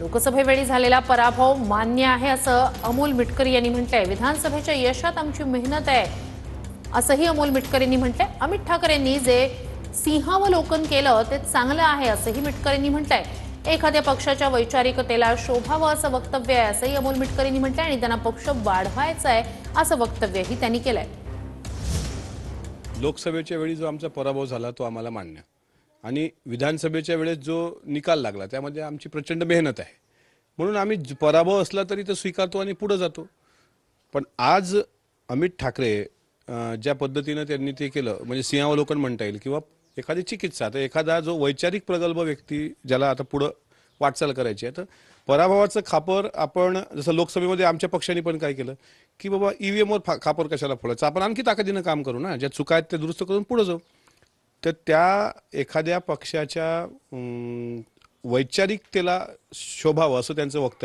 लोकसभेवेळी झालेला पराभव मान्य आहे असं अमोल मिटकरी यांनी म्हटलंय। विधानसभेच्या यशात आमची मेहनत आहे असंही अमोल मिटकरींनी म्हटलंय। अमित ठाकरेंनी जे सिंहावलोकन केलं ते चांगलं आहे असंही मिटकरींनी म्हटलंय। एखाद्या पक्षाच्या वैचारिकतेला शोभावं असं वक्तव्य आहे असंही अमोल मिटकरींनी म्हटलंय आणि त्यांना पक्ष वाढवायचा आहे असं वक्तव्यही त्यांनी केलंय। लोकसभेच्या वेळी जो आमचा पराभव झाला तो आम्हाला मान्य आणि विधानसभेच्या वेळेस जो निकाल लागला त्यामध्ये आमची प्रचंड मेहनत आहे म्हणून आम्ही पराभव असला तरी तो स्वीकारतो आणि पुढे जातो। पण आज अमित ठाकरे ज्या पद्धतीने त्यांनी ते केलं म्हणजे सिंहावलोकन म्हणता येईल किंवा एखादी चिकित्सा तर एखादा जो वैचारिक प्रगल्भ व्यक्ती ज्याला आता पुढे वाटचाल करायची आहे तर पराभवाचं खापर आपण जसं लोकसभेमध्ये आमच्या पक्षाने पण काय केलं की बाबा ईव्हीएमवर खापर कशाला फोडायचं, आपण आणखी ताकदीनं काम करू ना, ज्या चुका आहेत ते दुरुस्त करून पुढे जाऊ। तर त्या एखाद्या पक्षाच्या वैचारिकतेला शोभावं असं त्यांचं वक्तव्य